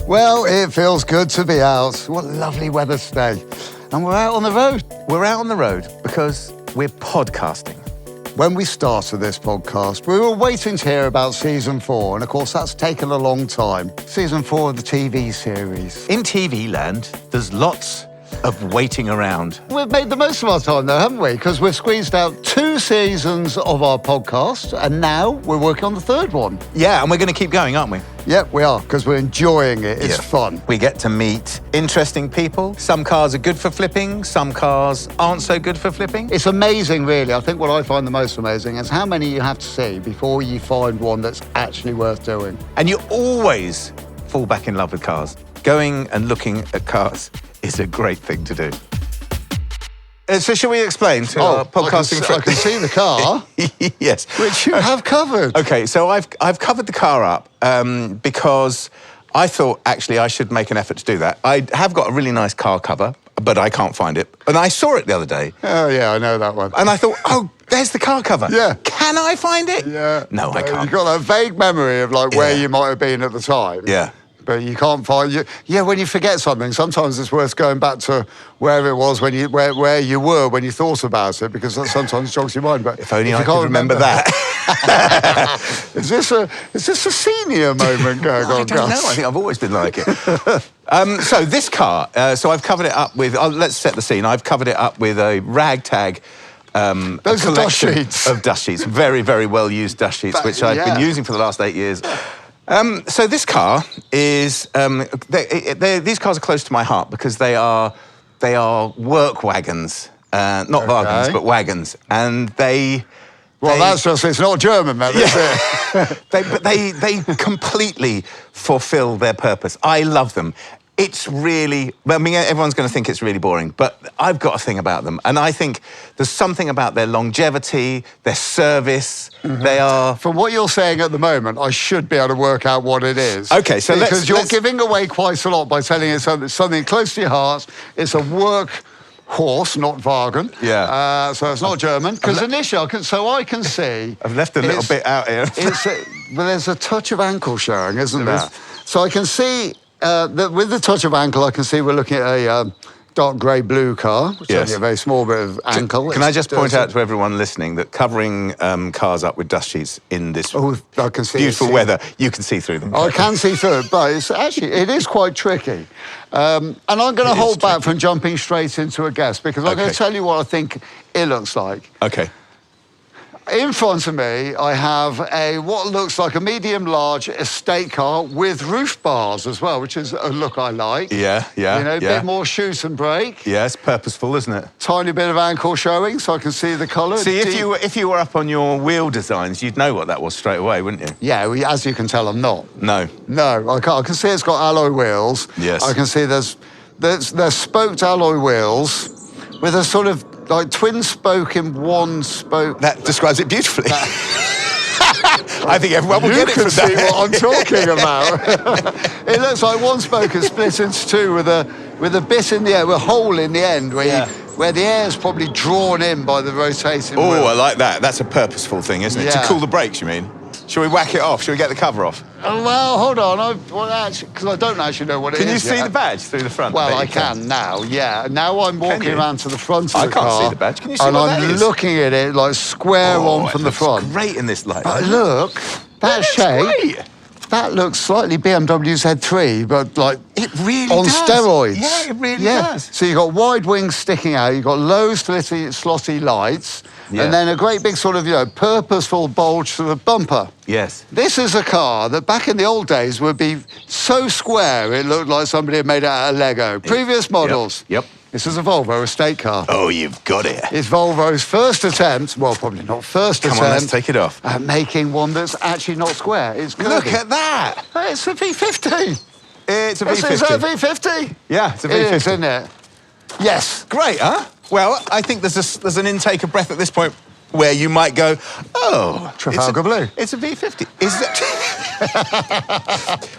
Well, it feels good to be out. What lovely weather today. And we're out on the road. We're out on the road because we're podcasting. When we started this podcast, we were waiting to hear about season 4. And of course, that's taken a long time. Season 4 of the TV series. In TV land, there's lots of waiting around. We've made the most of our time though, haven't we? Because we've squeezed out 2 seasons of our podcast. And now we're working on the 3rd one. Yeah, and we're going to keep going, aren't we? Yep, we are, because we're enjoying it. It's fun. We get to meet interesting people. Some cars are good for flipping, some cars aren't so good for flipping. It's amazing, really. I think what I find the most amazing is how many you have to see before you find one that's actually worth doing. And you always fall back in love with cars. Going and looking at cars is a great thing to do. So shall we explain to our podcasting I can see the car. Yes. Which you have covered. Okay, so I've covered the car up because I thought, actually, I should make an effort to do that. I have got a really nice car cover, but I can't find it. And I saw it the other day. Oh, yeah, I know that one. And I thought, oh, there's the car cover. Yeah. Can I find it? Yeah. No, I can't. You've got that vague memory of, like, where you might have been at the time. Yeah. But you can't find you. Yeah, when you forget something, sometimes it's worth going back to where it was when where you were when you thought about it, because that sometimes jogs your mind. But if only I could remember that. Is this a senior moment going on, I don't know. I think I've always been like it. So this car. So I've covered it up with. Let's set the scene. I've covered it up with a ragtag. Those are dust sheets. Of dust sheets. Very, very well used dust sheets, which I've been using for the last 8 years. So this car is, these cars are close to my heart because they are work wagons, not wagons, but wagons, and that's just, it's not German, man, is it? they completely fulfill their purpose. I love them. It's really, I mean, everyone's going to think it's really boring, but I've got a thing about them. And I think there's something about their longevity, their service. They are... From what you're saying at the moment, I should be able to work out what it is. Okay, so because you're giving away quite a lot by telling it something close to your heart. It's a work horse, not wagon. Yeah. So it's not German. Because initially, I can see... I've left a little bit out here. But there's a touch of ankle showing, isn't there? So I can see... with the touch of ankle, I can see we're looking at a dark grey-blue car, which is only a very small bit of ankle. Can I just point out to everyone listening that covering cars up with dust sheets in this beautiful weather, you can see through them. I can see through it, but it is quite tricky. And I'm going to hold back from jumping straight into a guess, because I'm going to tell you what I think it looks like. Okay. In front of me, I have what looks like a medium-large estate car with roof bars as well, which is a look I like. Yeah. A bit more shoot and brake. Yeah, it's purposeful, isn't it? Tiny bit of ankle showing, so I can see the colour. See, if you were up on your wheel designs, you'd know what that was straight away, wouldn't you? Yeah, as you can tell, I'm not. No, I can't. I can see it's got alloy wheels. Yes. I can see there's spoked alloy wheels with a sort of like twin spoke in one spoke. That describes it beautifully. I think everyone will get it from that. You can see what I'm talking about. It looks like one spoke is split into 2 with a bit in the end, with a hole in the end where the air is probably drawn in by the rotating wheel. Oh, I like that. That's a purposeful thing, isn't it? Yeah. To cool the brakes, you mean? Shall we whack it off? Shall we get the cover off? Oh, well, hold on. Because I don't actually know what it is. Can you see the badge through the front? Well, I can now, yeah. Now I'm walking around to the front of the car. I can't see the badge. Can you see and what that is? I'm looking at it like square on from the front. Great in this light. But look, that shape. Great. That looks slightly BMW Z3, but like it really on does. steroids. Yeah, it really does. So you've got wide wings sticking out, you've got low slotty lights, and then a great big sort of, purposeful bulge to the bumper. Yes. This is a car that back in the old days would be so square it looked like somebody had made it out of Lego. Previous models. Yep. This is a Volvo estate car. Oh, you've got it. It's Volvo's first attempt, well, probably not first attempt. Come on, let's take it off. At making one that's actually not square. It's curvy. Look at that. It's a V50. It's a V50. Is that a V50? Yeah, it's a V50. It is, isn't it? Yes. Great, huh? Well, I think there's an intake of breath at this point where you might go, oh, Trafalgar Blue. It's a V50. Is that?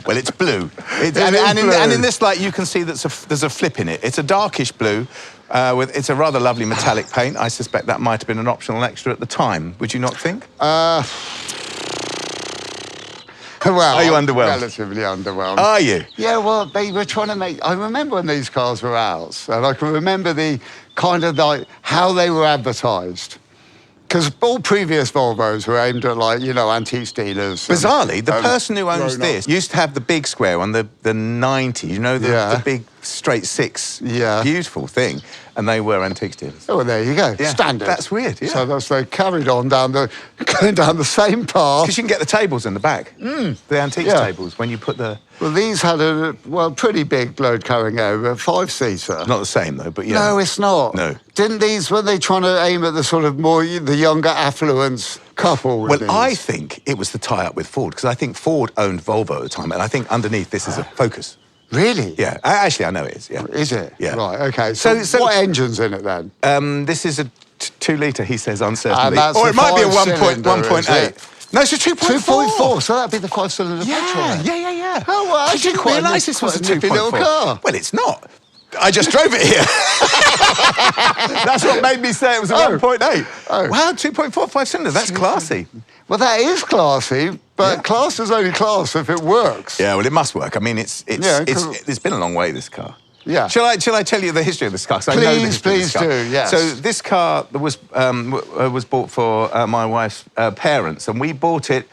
Well, it's blue. Blue. And in this light, you can see that there's a flip in it. It's a darkish blue. It's a rather lovely metallic paint. I suspect that might have been an optional extra at the time. Would you not think? Well, are you underwhelmed? Relatively underwhelmed. Are you? Yeah, well, they were trying to make... I remember when these cars were out, and I can remember the kind of like how they were advertised. Because all previous Volvos were aimed at, like, you know, antique dealers. Bizarrely, the person who owns this used to have the big square on the 90, you know, the big straight six, beautiful thing, and they were antique dealers. Oh, well, there you go. Yeah. Standard. That's weird, yeah. So they carried on going down the same path. Because you can get the tables in the back. The antiques tables, when you put the... Well, these had a pretty big load-carrying area, a 5-seater. Not the same, though, but yeah. No, it's not. No. Didn't these, were they trying to aim at the sort of more, the younger affluence couple? Well, I think it was the tie-up with Ford, because I think Ford owned Volvo at the time, and I think underneath this is a Focus. Really? Yeah, actually, I know it is, yeah. Is it? Yeah. Right, OK. So what engine's in it, then? This is a 2-litre, he says, uncertainly. And that's or it might be a 1.8. No, it's a 2.4. 2.4, so that'd be the 5-cylinder petrol then. Yeah. Oh, well, I didn't realise this was a 2.4. little car. Well, it's not. I just drove it here. That's what made me say it was a 1.8. Oh. Wow, 2.4, 5-cylinder, that's classy. Well, that is classy, but class is only class if it works. Yeah, well, it must work. I mean, it's been a long way, this car. Yeah. Shall I tell you the history of this car? Please do, yes. So this car was bought for my wife's parents, and we bought it.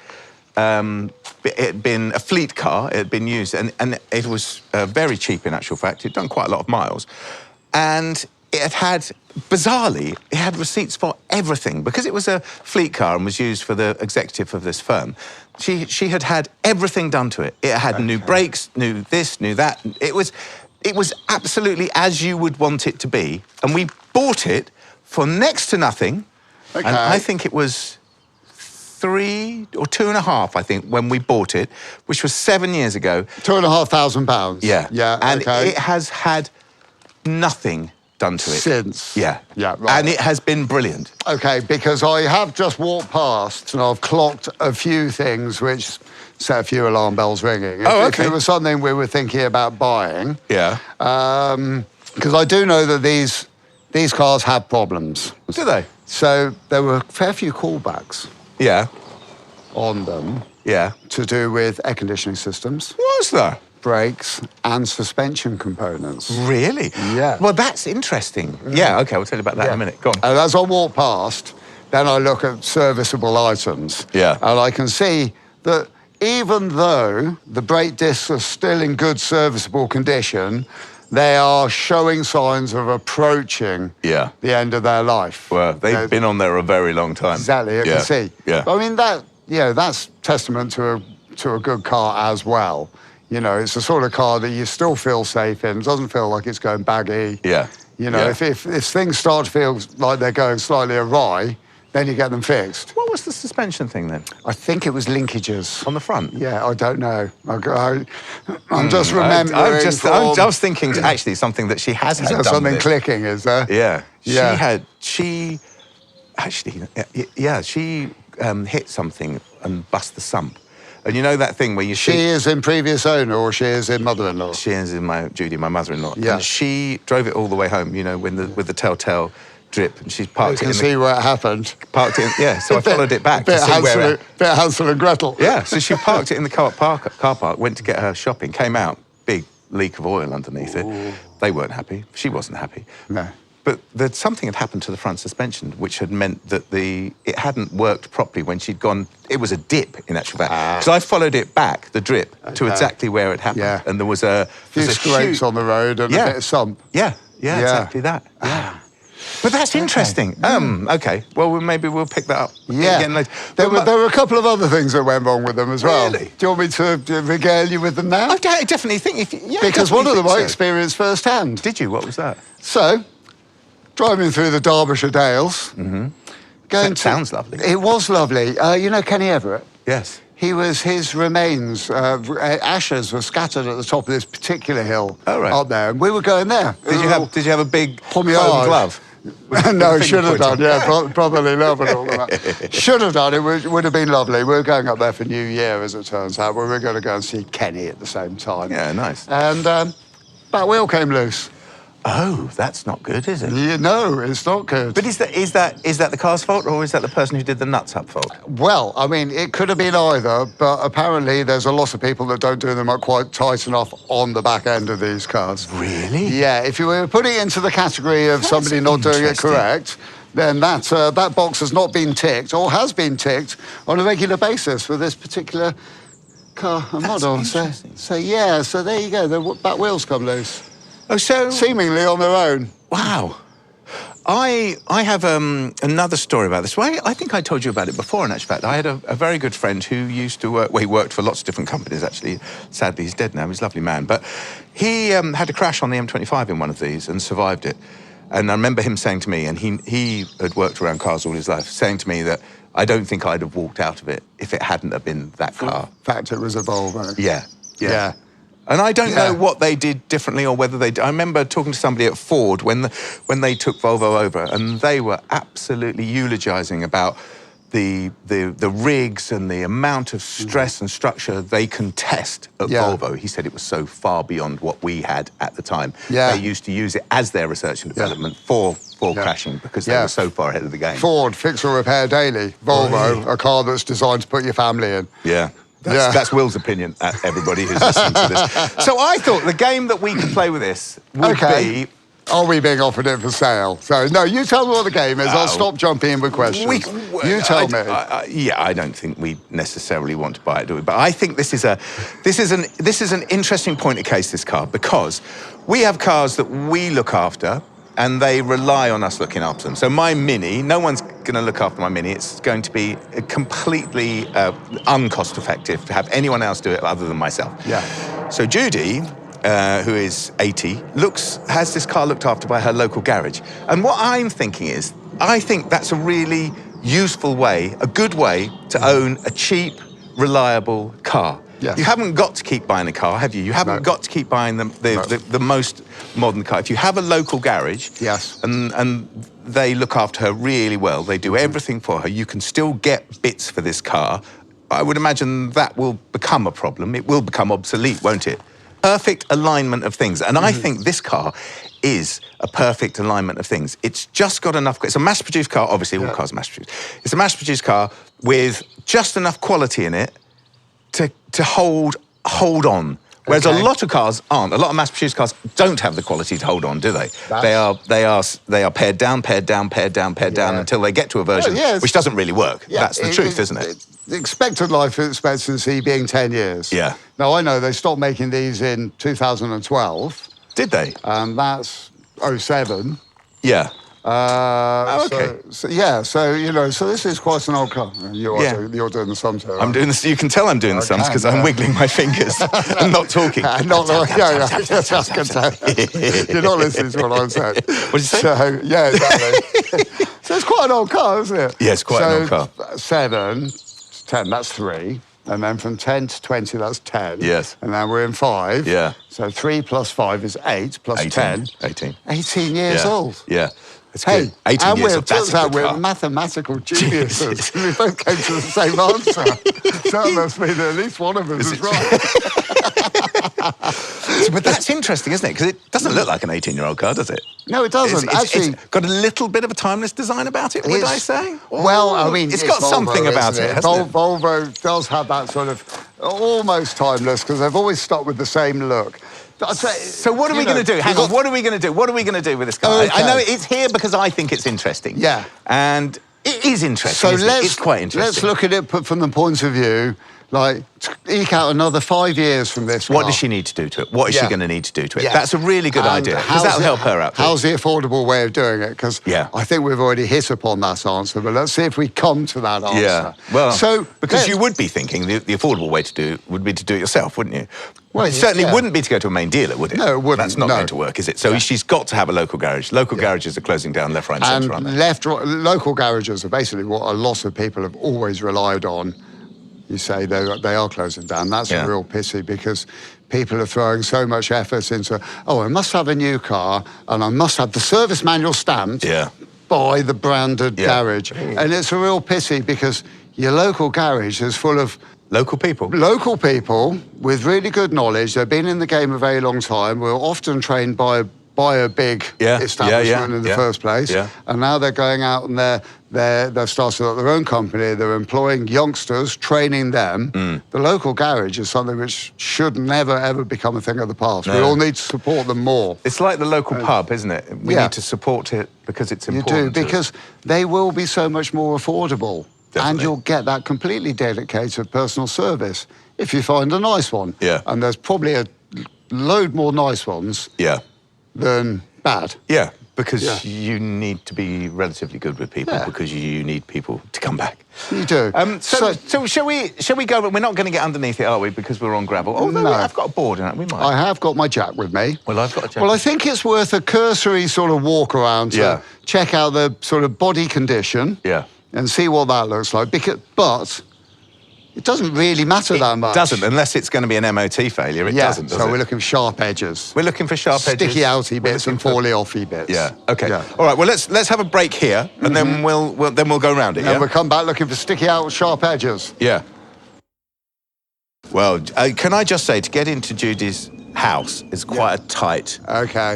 It had been a fleet car. It had been used, and it was very cheap in actual fact. It'd done quite a lot of miles, and it had bizarrely, it had receipts for everything because it was a fleet car and was used for the executive of this firm. She had everything done to it. It had new brakes, new this, new that. It was absolutely as you would want it to be, and we bought it for next to nothing. And I think it was 3 or 2.5, I think, when we bought it, which was 7 years ago. £2,500. Yeah. And it has had nothing done to it. Since? Yeah. Yeah, right. And it has been brilliant. OK, because I have just walked past and I've clocked a few things which set a few alarm bells ringing. If it was something we were thinking about buying. Yeah. Because I do know that these cars have problems. Do they? So there were a fair few callbacks. Yeah. On them. Yeah. To do with air conditioning systems. Was there? Brakes and suspension components. Really? Yeah. Well, that's interesting. Yeah, OK, we'll tell you about that in a minute. Go on. And as I walk past, then I look at serviceable items. Yeah. And I can see that even though the brake discs are still in good serviceable condition, they are showing signs of approaching the end of their life. Well, they've been on there a very long time. Exactly, you can see. Yeah. I mean, that's testament to a good car as well. You know, it's the sort of car that you still feel safe in. It doesn't feel like it's going baggy. Yeah. You know, if things start to feel like they're going slightly awry, then you get them fixed. What was the suspension thing then? I think it was linkages. On the front? Yeah, I don't know. I'm just remembering. I was thinking actually something that she has had done. Something clicking, is there? Yeah. Yeah. She hit something and bust the sump. And you know that thing where you... She is in previous owner or she is in mother-in-law? She is in Judy, my mother-in-law. Yeah. And she drove it all the way home, you know, with the telltale drip, and she's parked it in... You can see where it happened. Parked it in, yeah, so I followed it back to see where it... Bit Hansel and Gretel. Yeah, so she parked it in the car park, went to get her shopping, came out, big leak of oil underneath it. They weren't happy. She wasn't happy. No. But something had happened to the front suspension, which had meant that it hadn't worked properly when she'd gone... It was a dip, in actual fact. So I followed it back, the drip, to exactly where it happened. Yeah. And there was a... few scrapes on the road and a bit of sump. Yeah, exactly that. Yeah. But that's interesting. OK, well, maybe we'll pick that up again later. There were a couple of other things that went wrong with them as well. Really? Do you want me to regale you with them now? I definitely think... Because one of them I experienced firsthand. Did you? What was that? So... driving through the Derbyshire Dales. Sounds lovely. It was lovely. You know Kenny Everett? Yes. His remains, ashes were scattered at the top of this particular hill up there, and we were going there. Did you have a big foam pommiard glove? No, should have done, brotherly love and all of that. Should have done, it would have been lovely. We were going up there for New Year, as it turns out. We were going to go and see Kenny at the same time. Yeah, nice. And, but we all came loose. Oh, that's not good, is it? Yeah, no, it's not good. But is that the car's fault, or is that the person who did the nuts up fault? Well, I mean, it could have been either, but apparently there's a lot of people that don't do them up quite tight enough on the back end of these cars. Really? Yeah, if you were putting it into the category of somebody not doing it correct, then that box has not been ticked, or has been ticked on a regular basis with this particular car and model. So yeah, so there you go, the back wheels come loose. Oh, so... Seemingly on their own. Wow. I have another story about this. Well, I think I told you about it before, in actual fact. I had a very good friend who used to work... Well, he worked for lots of different companies, actually. Sadly, he's dead now. He's a lovely man. But he had a crash on the M25 in one of these and survived it. And I remember him saying to me, and he had worked around cars all his life, saying to me that I don't think I'd have walked out of it if it hadn't have been that car. In fact, it was a Volvo. Yeah. And I don't know what they did differently or whether they... I remember talking to somebody at Ford when they took Volvo over, and they were absolutely eulogising about the rigs and the amount of stress and structure they can test at Volvo. He said it was so far beyond what we had at the time. They used to use it as their research and development for crashing because they were so far ahead of the game. Ford, fix or repair daily. Volvo, a car that's designed to put your family in. Yeah. That's Will's opinion, everybody who's listening to this. So I thought the game that we could play with this would be... Are we being offered it for sale? So, no, you tell me what the game is. I'll stop jumping in with questions. You tell me. I don't think we necessarily want to buy it, do we? But I think this is an interesting point of case, this car, because we have cars that we look after, and they rely on us looking after them. So my Mini, no one's going to look after my Mini. It's going to be completely uncost-effective to have anyone else do it other than myself. So Judy, who is 80, has this car looked after by her local garage. And what I'm thinking is, I think that's a really useful way, a good way to own a cheap, reliable car. You haven't got to keep buying a car, have you? You haven't got to keep buying the most modern car. If you have a local garage, and they look after her really well, they do everything for her, you can still get bits for this car. I would imagine that will become a problem. It will become obsolete, won't it? Perfect alignment of things. And I think this car is a perfect alignment of things. It's just got enough... It's a mass-produced car. Obviously, all cars are mass-produced. It's a mass-produced car with just enough quality in it to hold on. Whereas a lot of cars aren't. A lot of mass-produced cars don't have the quality to hold on, do they? They are pared down until they get to a version which doesn't really work. That's the truth, isn't it? The expected life expectancy being 10 years. Now, I know they stopped making these in 2012. Did they? And that's 07. So this is quite an old car. You're doing the sums here. I'm doing this. You can tell I'm doing the sums because I'm wiggling my fingers and not talking. I can tell. You're not listening to what I'm saying. What did you say? So, yeah, exactly. So it's quite an old car, isn't it? Yeah, it's quite an old car. 7, 10, that's 3. And then from 10 to 20, that's 10. Yes. And then we're in 5. Yeah. So 3 plus 5 is 8, plus 18, 10. 18. 18 years old. Yeah. It's good. 18 and years old, that's a good we're car. mathematical geniuses. We both came to the same answer. So that must mean that at least one of us is right. But that's interesting, isn't it? Because it doesn't look like an 18-year-old car, does it? No, it doesn't. Actually, it's got a little bit of a timeless design about it, would I say? Well, I mean, it's got Volvo, something about it, hasn't it? Volvo does have that sort of almost timeless because they've always stuck with the same look. So what are we going to do? Hang on, what are we going to do? What are we going to do with this car? I know it's here because I think it's interesting. Yeah. And it is interesting, it's quite interesting. Let's look at it from the point of view, like, eke out another 5 years from this car. What does she need to do to it? What is she going to need to do to it? That's a really good idea, because that'll help her out. How's the affordable way of doing it? Because I think we've already hit upon that answer, but let's see if we come to that answer. Yeah, well, because you would be thinking the affordable way to do it would be to do it yourself, wouldn't you? Well, it certainly wouldn't be to go to a main dealer, would it? No, it wouldn't. That's not going to work, is it? So she's got to have a local garage. Local garages are closing down left, right, and centre, aren't they? Local garages are basically what a lot of people have always relied on. You say they are closing down. That's a real pity because people are throwing so much effort into, I must have a new car and I must have the service manual stamped by the branded garage. And it's a real pity because your local garage is full of local people with really good knowledge. They've been in the game a very long time. We're often trained by by a big establishment in the first place. Yeah. And now they're going out and they've started up their own company. They're employing youngsters, training them. The local garage is something which should never, ever become a thing of the past. No. We all need to support them more. It's like the local pub, isn't it? We need to support it because it's important. You do, because they will be so much more affordable. Definitely. And you'll get that completely dedicated personal service if you find a nice one. Yeah. And there's probably a load more nice ones than bad. Yeah, because you need to be relatively good with people because you need people to come back. You do. So shall we go? We're not going to get underneath it, are we? Because we're on gravel. Although I've got a board in it, we might. I have got my jack with me. Well, I've got a jack. Well, I think it's worth a cursory sort of walk around to check out the sort of body condition. Yeah. And see what that looks like. But it doesn't really matter that much. It doesn't, unless it's going to be an MOT failure. It doesn't, does so it? we're looking for sharp edges. We're looking for sharp edges. Sticky outy bits and fally offy bits. Yeah. Okay. Yeah. All right. Well, let's have a break here, and then we'll go around it. And we'll come back looking for sticky out sharp edges. Yeah. Well, can I just say, to get into Judy's house is quite a tight,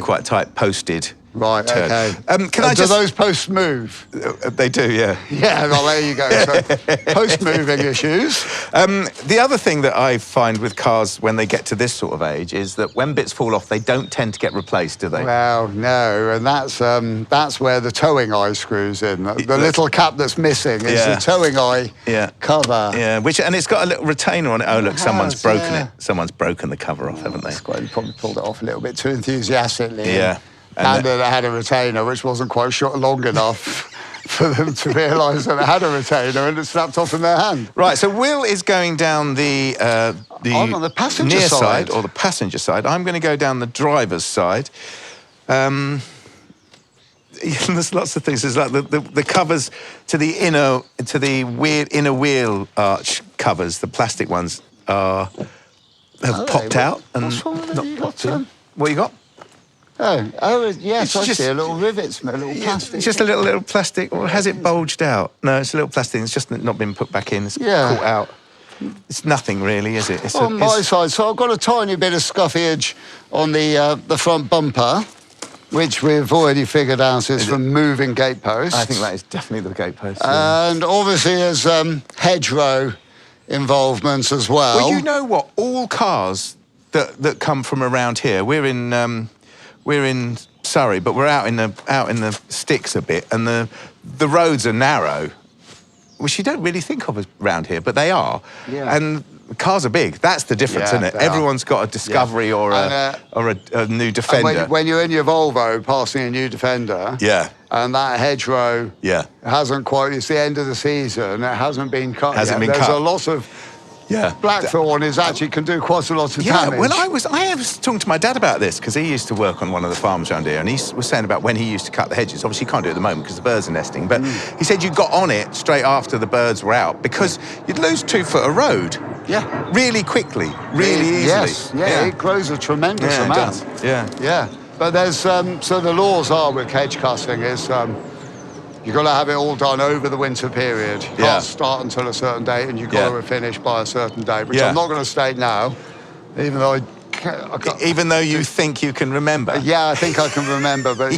quite tight posted. Right, turn. Okay. Do those posts move? They do, yeah. Yeah, well, there you go. So, post-moving issues. The other thing that I find with cars when they get to this sort of age is that when bits fall off, they don't tend to get replaced, do they? Well, no, and that's where the towing eye screws in. The little cap that's missing is the towing eye cover. Yeah, and it's got a little retainer on it. Oh, look, someone's broken it. Someone's broken the cover off, haven't they? Probably pulled it off a little bit too enthusiastically. Yeah. And it had a retainer, which wasn't quite short long enough for them to realise that it had a retainer, and it snapped off in their hand. Right, so Will is going down I'm on the passenger near side. Or the passenger side. I'm going to go down the driver's side. There's lots of things. There's like the covers to the inner wheel arch covers. The plastic ones have popped out and not popped in. What you got? Oh, yes, I see a little rivets, a little plastic. It's just a little plastic, or has it bulged out? No, it's a little plastic. It's just not been put back in. It's caught out. It's nothing really, is it? On my side, so I've got a tiny bit of scuffage on the front bumper, which we've already figured out is from moving gate posts. I think that is definitely the gate post. And obviously there's hedgerow involvements as well. Well, you know what? All cars that come from around here, we're in Surrey, but we're out in the sticks a bit, and the roads are narrow, which you don't really think of around here, but they are. Yeah. And cars are big. That's the difference, isn't it? Everyone's got a Discovery or a new Defender. When you're in your Volvo passing a new Defender, and that hedgerow hasn't quite, it's the end of the season, it hasn't been cut yet. There's a lot of Blackthorn can do quite a lot of damage. Well, I was talking to my dad about this because he used to work on one of the farms around here, and he was saying about when he used to cut the hedges. Obviously, you can't do it at the moment because the birds are nesting, but he said you got on it straight after the birds were out because you'd lose 2 foot of road. Yeah. Really quickly, really easily. Yes, it grows a tremendous amount. It does. Yeah. But there's, so the laws are with hedge cutting is you've got to have it all done over the winter period. You can't start until a certain date, and you've got to finish by a certain date, which I'm not going to state now, even though even though you think you can remember. Yeah, I think I can remember, but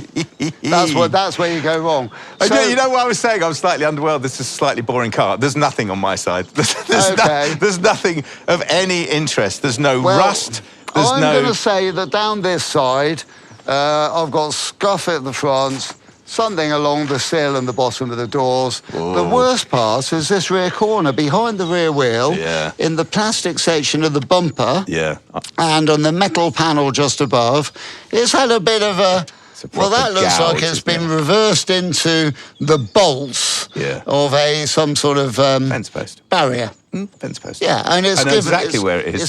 that's where you go wrong. So, you know what I was saying? I was slightly underwhelmed. This is a slightly boring car. There's nothing on my side. There's nothing of any interest. There's no rust. I'm going to say that down this side, I've got scuff at the front, something along the sill and the bottom of the doors. Ooh. The worst part is this rear corner behind the rear wheel, in the plastic section of the bumper, and on the metal panel just above. It's had a bit of a... Well, that looks like it's been reversed into the bolts of some sort of fence post barrier. Fence post. Yeah, and I know exactly where it is.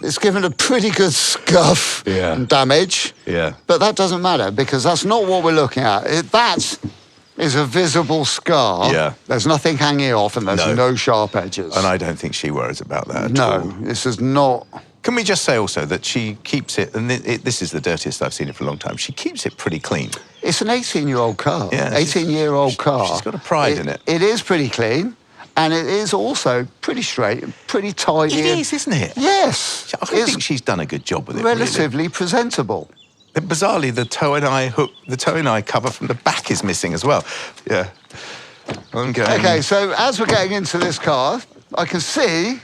It's given a pretty good scuff and damage. Yeah. But that doesn't matter because that's not what we're looking at. That is a visible scar. Yeah. There's nothing hanging off and there's no sharp edges. And I don't think she worries about that at all. No, this is not... Can we just say also that she keeps it, and this is the dirtiest I've seen it for a long time, she keeps it pretty clean. It's an 18-year-old car. Yeah, 18-year-old car. She's got a pride in it. It is pretty clean. And it is also pretty straight and pretty tidy. It is, isn't it? Yes. I think she's done a good job with it. Relatively presentable. bizarrely, the toe and eye cover from the back is missing as well. Yeah. I'm going. Okay, so as we're getting into this car, I can see.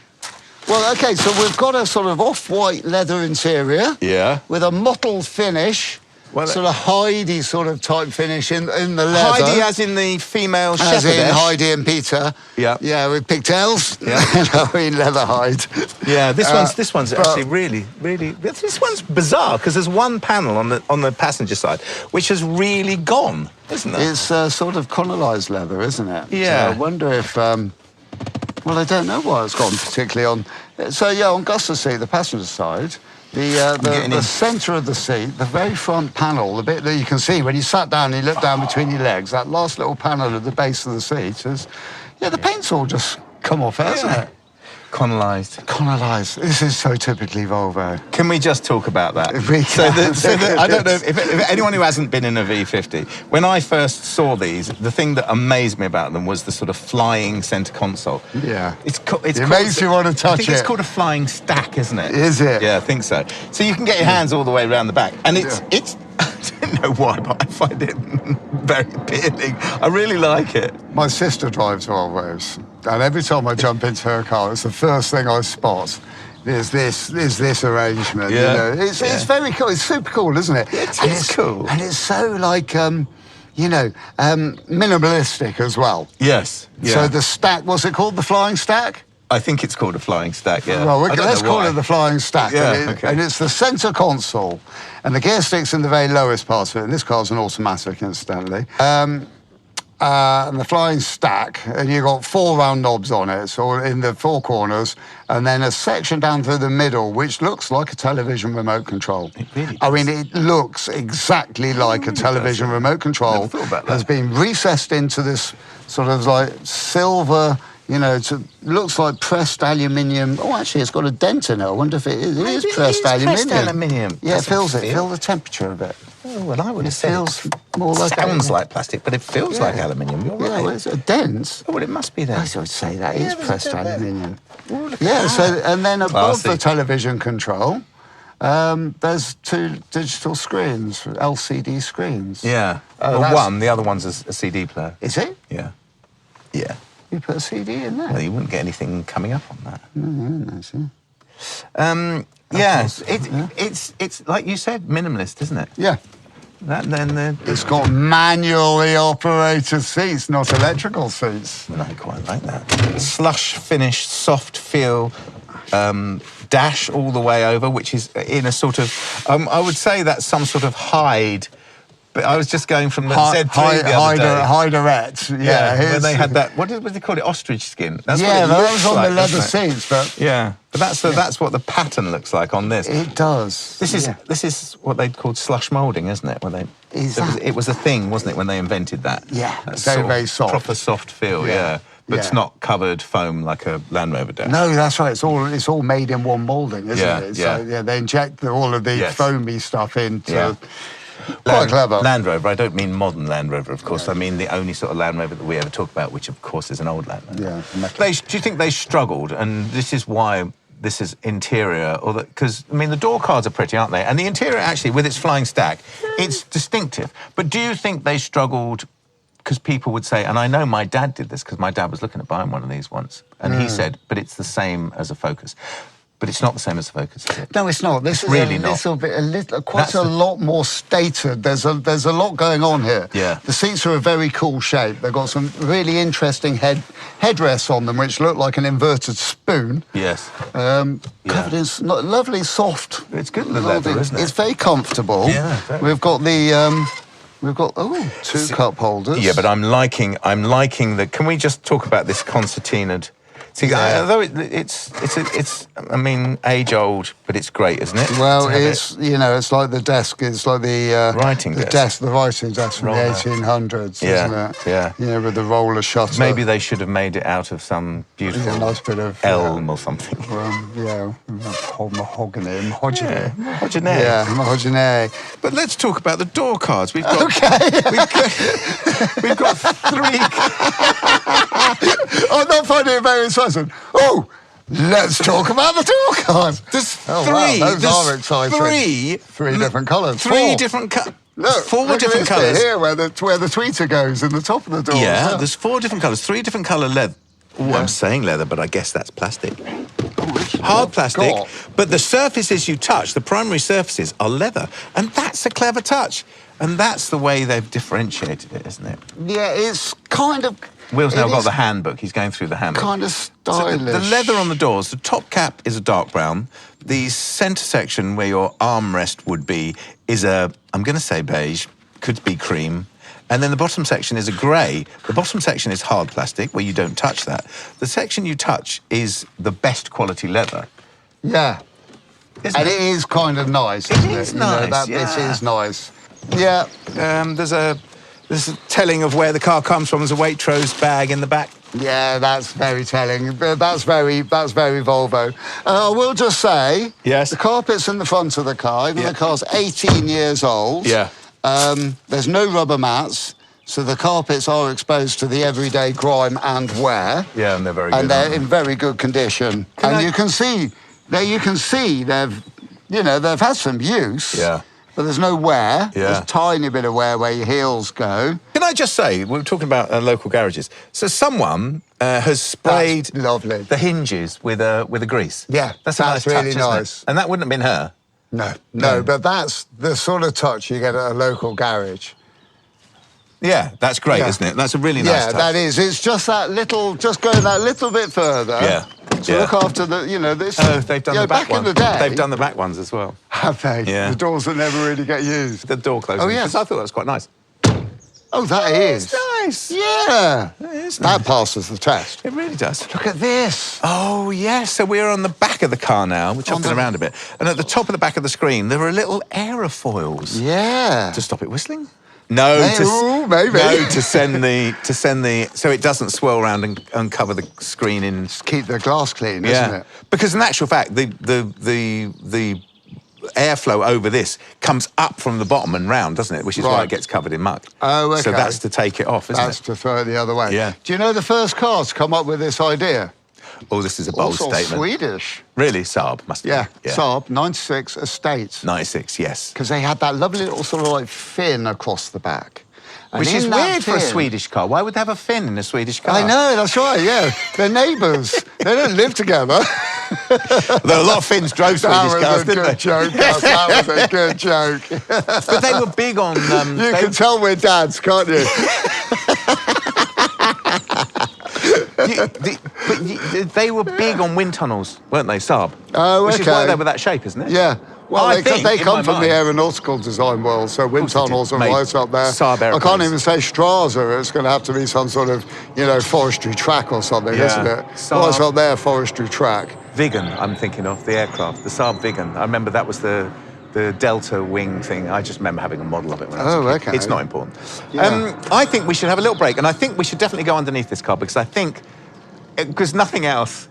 Well, okay, so we've got a sort of off-white leather interior. Yeah. With a mottled finish. Well, sort of Heidi sort of type finish in the leather. Heidi as in the female shepherdess. As in Heidi and Peter. Yeah. Yeah, with pigtails. Yeah. In leather hide. Yeah, this one's actually really. This one's bizarre because there's one panel on the passenger side which has really gone, isn't it? It's sort of colonised leather, isn't it? Yeah. So I wonder if. Well, I don't know why it's gone particularly on. So yeah, on Gus's seat, the passenger side. The centre of the seat, the very front panel, the bit that you can see when you sat down and you look down between your legs, that last little panel at the base of the seat is, the paint's all just come off, hasn't it? Colonised. This is so typically Volvo. Can we just talk about that? I don't know if anyone who hasn't been in a V50, when I first saw these, the thing that amazed me about them was the sort of flying centre console. Yeah. It makes you want to touch it. I think it's called a flying stack, isn't it? Is it? Yeah, I think so. So you can get your hands all the way around the back. And it's I don't know why, but I find it very appealing. I really like it. My sister drives Volvos, and every time I jump into her car, it's the first thing I spot. There's this arrangement. Yeah. You know? It's very cool. It's super cool, isn't it? It's cool. And it's so like minimalistic as well. Yes. Yeah. So the stack, what's it called? The flying stack? I think it's called a flying stack, yeah. Well, let's call it the flying stack. Yeah, and it's the centre console. And the gear stick's in the very lowest part of it. And this car's an automatic, incidentally. And the flying stack, and you've got 4 round knobs on it, so in the 4 corners, and then a section down through the middle, which looks like a television remote control. It really does. I mean, it looks exactly like a television remote control. Never thought about that. Has been recessed into this sort of like silver. It looks like pressed aluminium. Oh, actually, it's got a dent in it. I wonder if it is pressed aluminium. Pressed aluminium. Yeah, it feels it. Feel the temperature of it. Oh, well, I would have said feels more like sounds like plastic, but it feels like aluminium. You're right. Yeah, well, it's a dent. Oh, well, it must be then. I would say that is pressed aluminium. Oh, and then above the television control, there's 2 digital screens, LCD screens. Yeah. The other one's a CD player. Is it? Yeah. Yeah. You put a CD in there? Well, you wouldn't get anything coming up on that. No, see. Yes, it's like you said, minimalist, isn't it? Yeah. It's got manually operated seats, not electrical seats. Well, I quite like that. Slush finish, soft feel, dash all the way over, which is in a sort of, I would say that's some sort of hide. But I was just going from the Z3 the other day. Hiderette, yeah. When they had that, what did they call it? Ostrich skin. That's that was on like, the leather seats, but... Yeah, but that's what the pattern looks like on this. It does. This is what they called slush moulding, isn't it? It was a thing, wasn't it, when they invented that? Yeah, very soft. Proper soft feel, yeah. But it's not covered foam like a Land Rover dash. No, that's right. It's all made in one moulding, isn't it? So, they inject all of the foamy stuff into... Yeah. Quite clever. Land Rover, I don't mean modern Land Rover, of course. I mean the only sort of Land Rover that we ever talk about, which, of course, is an old Land Rover. Yeah. Do you think they struggled, and this is why this is interior, or because, I mean, the door cards are pretty, aren't they? And the interior, actually, with its flying stack, it's distinctive. But do you think they struggled because people would say, and I know my dad did this, because my dad was looking at buying one of these once, and he said, but it's the same as a Focus. But it's not the same as the Focus, is it? No, it's not. This is really quite a lot more stated. There's a lot going on here. Yeah. The seats are a very cool shape. They've got some really interesting headrests on them, which look like an inverted spoon. Yes. Covered in lovely soft. It's good leather, isn't it? It's very comfortable. Yeah. We've got the. We've got 2 cup holders. Yeah, but I'm liking the. Can we just talk about this concertinaed? See, although it's I mean, age old, but it's great, isn't it? Well, it's like the desk. It's like the writing desk. The writing desk from the 1800s, isn't it? Yeah. Yeah, with the roller shutter. Maybe they should have made it out of some beautiful nice bit of elm or something. Mahogany. Yeah, mahogany. But let's talk about the door cards. We've got we've got 3. I'm not finding it very exciting. Oh, Let's talk about the door cards. There's Wow, three. those There's are exciting. Three different colours. Three different colours. Look, four different colours. Here, where the tweeter goes in the top of the door. Yeah, there's 4 different colours, 3 different colour leather. Oh, I'm saying leather, but I guess that's plastic. Hard plastic, but the surfaces you touch, the primary surfaces, are leather. And that's a clever touch. And that's the way they've differentiated it, isn't it? Yeah, it's kind of... Will's now got the handbook. He's going through the handbook. Kind of stylish. So the leather on the doors, the top cap is a dark brown. The centre section where your armrest would be is a, I'm going to say beige, could be cream. And then the bottom section is a grey. The bottom section is hard plastic, where you don't touch that. The section you touch is the best quality leather. Yeah. And it is kind of nice, isn't it? It is nice, This is nice. Yeah. There's a telling of where the car comes from. There's a Waitrose bag in the back. Yeah, that's very telling. That's very Volvo. I will just say, yes, the carpet's in the front of the car. Even the car's 18 years old. Yeah. There's no rubber mats, so the carpets are exposed to the everyday grime and wear. Yeah, and they're very good. And they're in very good condition. You can see they've had some use. Yeah. But there's no wear. Yeah. There's a tiny bit of wear where your heels go. Can I just say, we were talking about local garages. So someone has sprayed the hinges with a grease. Yeah, that's a nice touch, really isn't nice. It? And that wouldn't have been her. No, but that's the sort of touch you get at a local garage. Yeah, that's great, isn't it? That's a really nice touch. Yeah, that is. It's just that little, just going that little bit further. Yeah. To look after this. Oh, they've done the back ones. Back in the day. They've done the back ones as well. Have they? Yeah. The doors that never really get used. The door closing. Oh, yeah. Because I thought that was quite nice. Oh, that is. Nice. Yeah. That is That nice. passes the test. It really does. Look at this. Oh, yes. So we're on the back of the car now. We're jumping around a bit. And at the top of the back of the screen, there are little aerofoils. Yeah. To stop it whistling? No, maybe. No, to send the so it doesn't swirl around and uncover the screen in. Just keep the glass clean, isn't it? Because in actual fact, the airflow over this comes up from the bottom and round, doesn't it? Which is why it gets covered in muck. Oh, okay. So that's to take it off, isn't it? That's to throw it the other way. Yeah. Do you know the first car to come up with this idea? Oh, this is a bold Also statement. Swedish. Really? Saab, must be. Yeah, Saab, 96 Estate. 96, yes. Because they had that lovely little sort of like fin across the back. And Which is in that weird for a fin- Swedish car. Why would they have a fin in a Swedish car? I know, that's right, yeah. They're neighbours. They don't live together. There are a lot of Finns drove Swedish cars, didn't they? That was a good joke. But they were big on... you can tell we're dads, can't you? But they were big on wind tunnels, weren't they, Saab? Oh, okay. Which is why they were that shape, isn't it? Yeah. Well, they come from mind. the aeronautical design world, so wind tunnels are right up there. Saab I can't even say Strasser. It's going to have to be some sort of, forestry track or something, isn't it? What's up there, forestry track? Viggen, I'm thinking of, the aircraft, the Saab Viggen. I remember that was the Delta wing thing. I just remember having a model of it when I was a kid. Okay. It's not important. Yeah. I think we should have a little break, and I think we should definitely go underneath this car, because nothing else,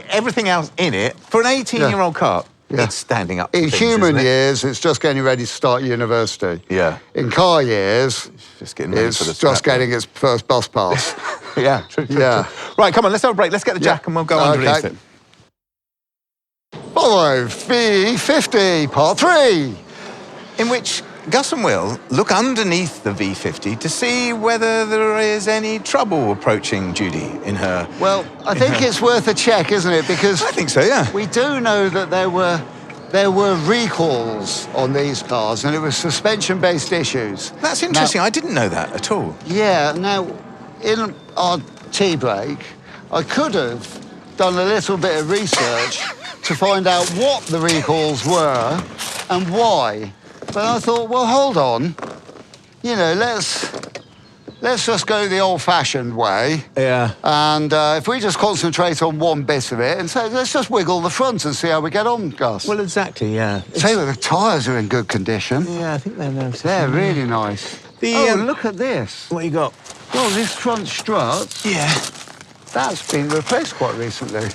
everything else in it, for an 18-year-old car, it's standing up. In things, human isn't it? years, it's just getting ready to start university. Yeah. In car years, just getting ready for the just getting its first bus pass. Yeah, true. Right, come on, let's have a break. Let's get the jack and we'll go underneath it. Volvo V50, part 3. In which Gus and Will look underneath the V50 to see whether there is any trouble approaching Judy in her... Well, I think it's worth a check, isn't it? Because I think so, yeah. We do know that there were recalls on these cars, and it was suspension-based issues. That's interesting. I didn't know that at all. Yeah. Now, in our tea break, I could have done a little bit of research to find out what the recalls were and why. But I thought, well, hold on. Let's just go the old-fashioned way. Yeah. And if we just concentrate on one bit of it and say, let's just wiggle the front and see how we get on, Gus. Well, exactly, yeah. Say that the tyres are in good condition. Yeah, I think they're nice. They're really nice. Look at this. What you got? Well, this front strut, that's been replaced quite recently.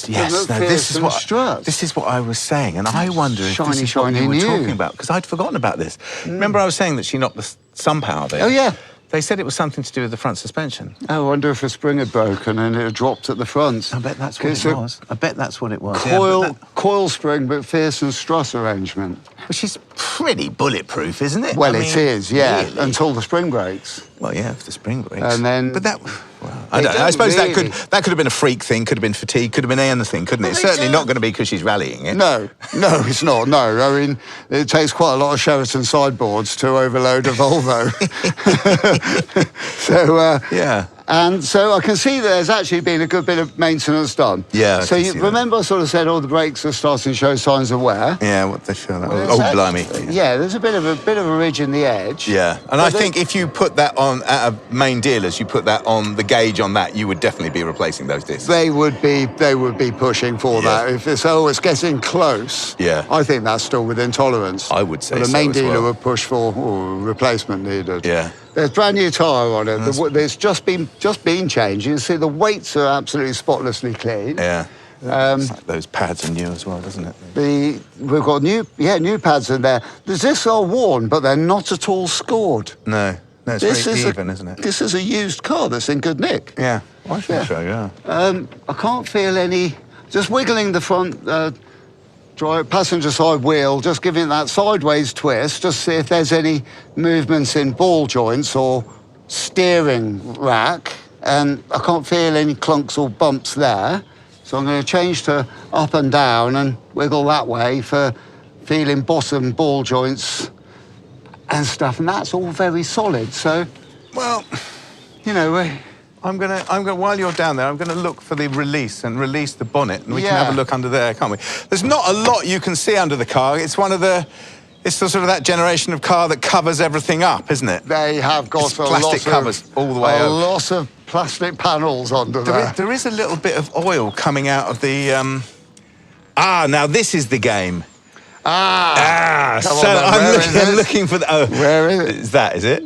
Yes, no, this is what I was saying, and I wonder if this is what you were talking about, because I'd forgotten about this. Remember I was saying that she knocked the sun power there? Oh, yeah. They said it was something to do with the front suspension. I wonder if a spring had broken and it had dropped at the front. I bet that's what it was. I bet that's what it was. Coil spring, but Pearson Struss arrangement. Which is pretty bulletproof, isn't it? Well, it is, yeah, really? until the spring breaks. Well, yeah, if the spring breaks. And then... But that... Well, I don't know. I suppose that could have been a freak thing, could have been fatigue, could have been anything, couldn't it? It's certainly not going to be because she's rallying it. No, it's not, no. I mean, it takes quite a lot of Sheraton sideboards to overload a Volvo. So, yeah. And so I can see there's actually been a good bit of maintenance done. Yeah. So you remember I sort of said, the brakes are starting to show signs of wear. Yeah, what they feel like. Oh, blimey. Yeah, there's a bit of a ridge in the edge. Yeah, and I think if you put that on at a main dealers, you put that on the gauge on that, you would definitely be replacing those discs. They would be pushing for that. If it's getting close. Yeah. I think that's still within tolerance. I would say but the main so as dealer well. would push for replacement needed. Yeah. There's brand new tyre on it. There's just been changed. You can see the weights are absolutely spotlessly clean. Yeah. It's like those pads are new as well, doesn't it? We've got new pads in there. The discs are worn, but they're not at all scored. No, it's very even, isn't it? This is a used car that's in good nick. Yeah, I think so, yeah. I can't feel any... Just wiggling the front passenger side wheel, just giving it that sideways twist, just see if there's any movements in ball joints or steering rack. And I can't feel any clunks or bumps there. So I'm going to change to up and down and wiggle that way for feeling bottom ball joints and stuff. And that's all very solid. So, well, you know, I'm gonna while you're down there, I'm gonna look for the release the bonnet, and we can have a look under there, can't we? There's not a lot you can see under the car. It's the sort of that generation of car that covers everything up, isn't it? They have got plastic covers all the way over. A lot of plastic panels under there. There is a little bit of oil coming out of the... now this is the game. So I'm looking for the... Oh, where is it? Is it?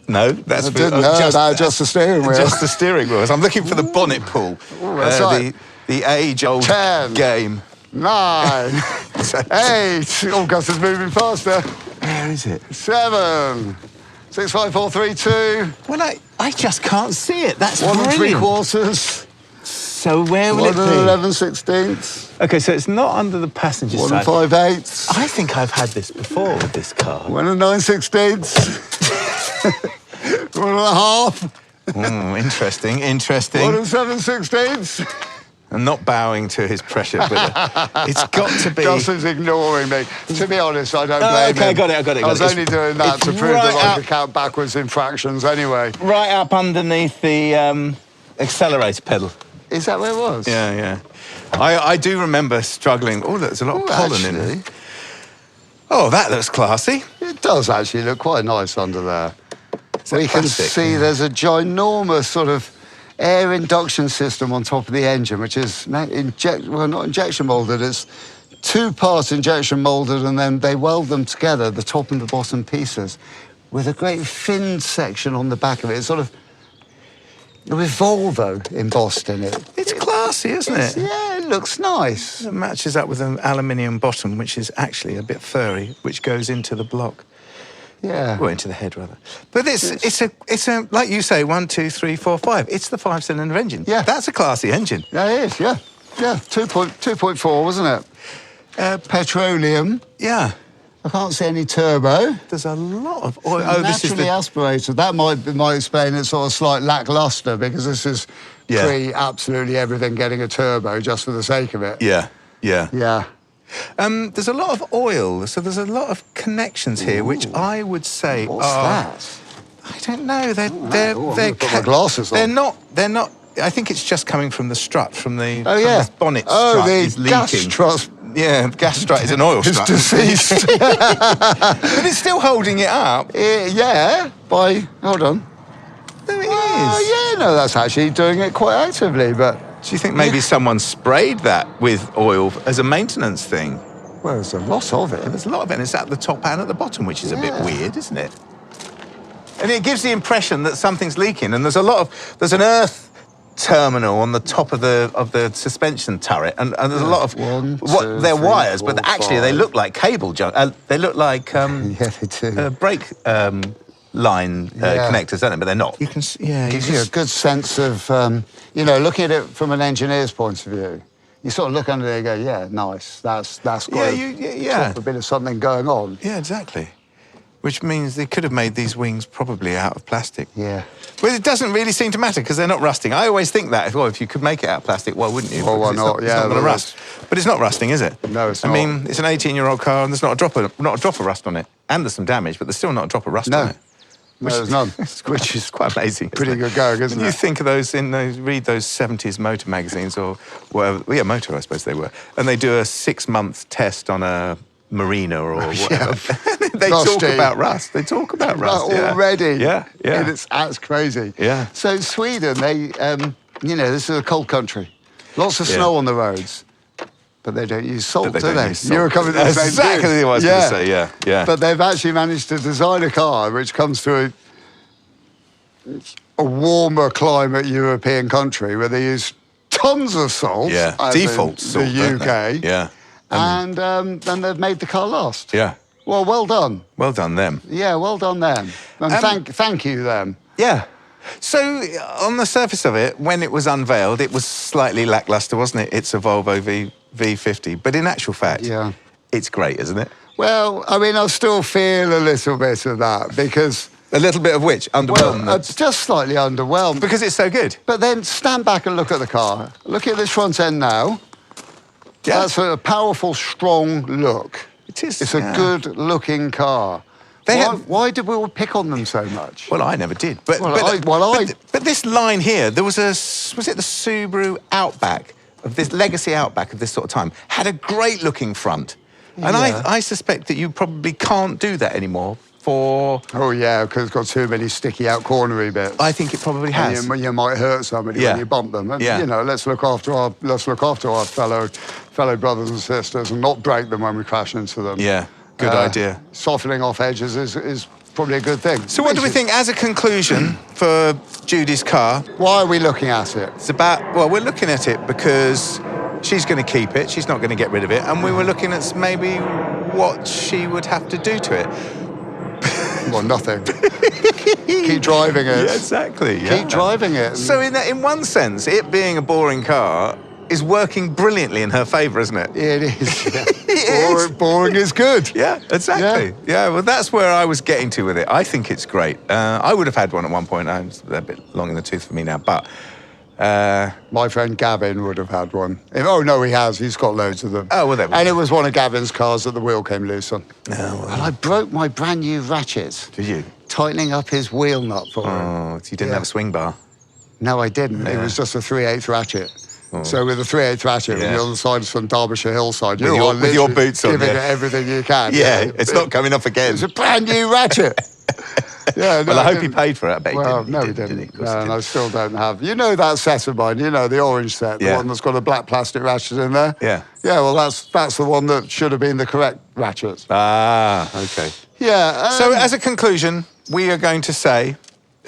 No, that's just the steering wheel. Just the steering wheels. I'm looking for the bonnet pull. That's right. The age-old 10, game. 9, 8. Oh, Gus is moving faster. Where is it? 7, 6, 5, 4, 3, 2. Well, I just can't see it. That's 1 brilliant. 3/4. So where will it be? 1 11/16. Okay, so it's not under the passenger side. 1 5/8. I think I've had this before with this car. 1 9/16. 1 1/2. Interesting. 1 7/16. I'm not bowing to his pressure, but it's got to be... Justin's ignoring me. To be honest, I don't blame him. Okay, I got it. I was only doing that to prove that I could count backwards in fractions anyway. Right up underneath the accelerator pedal. Is that where it was? Yeah. I do remember struggling. Oh, there's a lot of pollen in it. Oh, that looks classy. It does actually look quite nice under there. We can see there's a ginormous sort of air induction system on top of the engine, which is not injection molded. It's 2 parts injection molded, and then they weld them together, the top and the bottom pieces, with a great finned section on the back of it. It's sort of with Volvo embossed in it. It's classy, isn't it? Yeah, it looks nice. It matches up with an aluminium bottom, which is actually a bit furry, which goes into the block. Yeah. Well, into the head, rather. But it's a like you say, 1, 2, 3, 4, 5. It's the 5-cylinder engine. Yeah. That's a classy engine. Yeah, it is, yeah. Yeah, 2.4, wasn't it? Petroleum. Yeah. I can't see any turbo. There's a lot of oil. Naturally aspirated. That might explain its sort of slight lacklustre, because this is absolutely everything getting a turbo just for the sake of it. Yeah. There's a lot of oil, so there's a lot of connections here, which I would say What's that? I don't know. They're put my glasses on. They're not. I think it's just coming from the strut, from the bonnet strut. Oh, the is leaking. gas strut. Yeah, gas strut is an oil strut. It's deceased. But it's still holding it up. Hold on. There it is. Oh, yeah, no, that's actually doing it quite actively, but... Do you think maybe someone sprayed that with oil as a maintenance thing? Well, there's a lot of it. There's a lot of it, and it's at the top and at the bottom, which is a bit weird, isn't it? And it gives the impression that something's leaking, and there's an earth terminal on the top of the suspension turret, and there's a lot of they're wires, but actually they look like cable junk. They look like yeah, they do. brake line connectors, don't they? But they're not. You can, gives you a good sense of, looking at it from an engineer's point of view. You sort of look under there and go, yeah, nice. That's got a bit of something going on. Yeah, exactly. Which means they could have made these wings probably out of plastic. Yeah. But it doesn't really seem to matter because they're not rusting. I always think that, if you could make it out of plastic, why wouldn't you? Well, why not? It's not going to rust. But it's not rusting, is it? No, it's not. I mean, it's an 18-year-old car and there's not a drop of rust on it. And there's some damage, but there's still not a drop of rust on it. No, there's none. Which is quite amazing. Pretty good going, isn't it? You think of those read those 70s motor magazines or whatever. Yeah, motor, I suppose they were. And they do a 6-month test on a Marina or whatever. They talk about rust. They talk about rust already. Yeah. That's crazy. Yeah. So Sweden, they, this is a cold country. Lots of snow on the roads. But they don't use salt, do they? You were coming to the same thing. Exactly what I was going to say, yeah. But they've actually managed to design a car which comes to a warmer climate European country where they use tons of salt. Yeah, default salt, the UK. Yeah. And then they've made the car last. Yeah. Well done. Well done, them. Yeah, well done, them. And thank you, them. Yeah. So, on the surface of it, when it was unveiled, it was slightly lackluster, wasn't it? It's a Volvo V50. But in actual fact, it's great, isn't it? Well, I mean, I still feel a little bit of that because... A little bit of which? Underwhelmed? Well, just slightly underwhelmed. Because it's so good. But then stand back and look at the car. Look at this front end now. Yeah. That's a powerful, strong look. It is. It's a good-looking car. Why did we all pick on them so much? Well, I never did. But this line here, there was was it the Subaru Outback, of this legacy Outback of this sort of time, had a great-looking front. And I suspect that you probably can't do that anymore for... Oh, yeah, because it's got too many sticky out cornery bits. I think it probably has. And you might hurt somebody when you bump them. And, let's look after our fellow brothers and sisters and not break them when we crash into them. Yeah, good idea. Softening off edges is probably a good thing. So what do we think as a conclusion for Judy's car? Why are we looking at it? It's we're looking at it because she's going to keep it. She's not going to get rid of it. And we were looking at maybe what she would have to do to it. Well, nothing. Keep driving it. Yeah, exactly. Keep driving it. So in one sense, it being a boring car is working brilliantly in her favour, isn't it? It is. Yeah. It is. Boring is good. Yeah, exactly. Yeah, well, that's where I was getting to with it. I think it's great. I would have had one at one point. It's a bit long in the tooth for me now, but... My friend Gavin would have had one. Oh, no, he has. He's got loads of them. Oh, well, there we go. And it was one of Gavin's cars that the wheel came loose on. Oh, well. And I broke my brand new ratchet. Did you? Tightening up his wheel nut for him. Oh, so you didn't have a swing bar? No, I didn't. Yeah. It was just a 3/8 ratchet. Oh. So with a 3/8 ratchet, when you're on the side of some Derbyshire hillside, with your boots on, giving it everything you can. Yeah, it's not coming off again. It's a brand new ratchet. Yeah, well, I hope he paid for it. I bet he didn't. No, he didn't. And I still don't have. You know that set of mine. You know the orange set, the one that's got a black plastic ratchet in there. Yeah. Yeah. Well, that's the one that should have been the correct ratchet. Ah, okay. Yeah. So as a conclusion, we are going to say,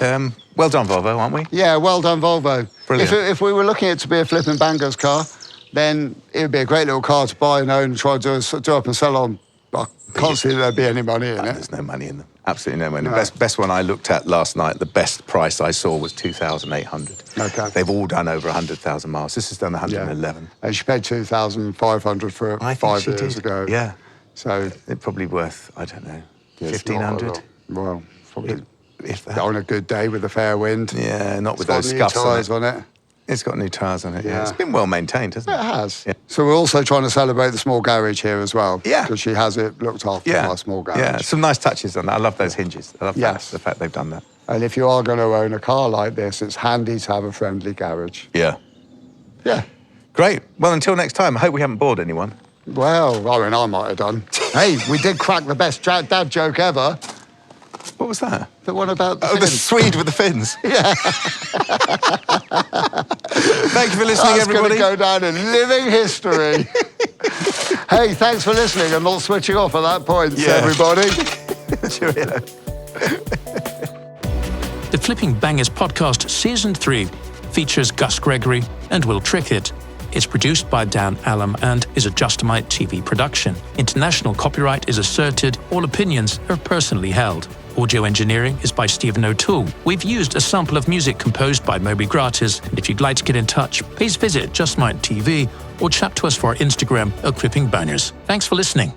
well done, Volvo, aren't we? Yeah, well done, Volvo. Brilliant. If we were looking at it to be a flipping bangers car, then it would be a great little car to buy and own and try to do up and sell on. I can't see there'd be any money in it. There's no money in them. Absolutely no money. No. The best one I looked at last night, the best price I saw was 2,800. Okay. They've all done over 100,000 miles. This has done 111. Yeah. And she paid 2,500 for it 5 years ago. Yeah. So it's probably worth, I don't know, 1,500. Well, probably if on a good day with a fair wind. Yeah, not with those scuffs on it. It's got new tyres on it, yeah. It's been well maintained, hasn't it? It has. Yeah. So we're also trying to celebrate the small garage here as well. Yeah. Because she has it looked after by a small garage. Yeah, some nice touches on that. I love those hinges. I love the fact they've done that. And if you are going to own a car like this, it's handy to have a friendly garage. Yeah. Yeah. Great. Well, until next time, I hope we haven't bored anyone. Well, I mean, I might have done. Hey, we did crack the best dad joke ever. What was that? The one about the fins. The Swede with the fins. Yeah. Thank you for listening, everybody. That's going to go down in living history. Hey, thanks for listening and not switching off at that point, everybody. Cheerio. The Flipping Bangers podcast Season 3 features Gus Gregory and Will Trickett. It's produced by Dan Allam and is a Justamite TV production. International copyright is asserted. All opinions are personally held. Audio engineering is by Stephen O'Toole. We've used a sample of music composed by Moby Gratis, and if you'd like to get in touch, please visit Just Might TV or chat to us for our Instagram at Cripping Bangers. Thanks for listening.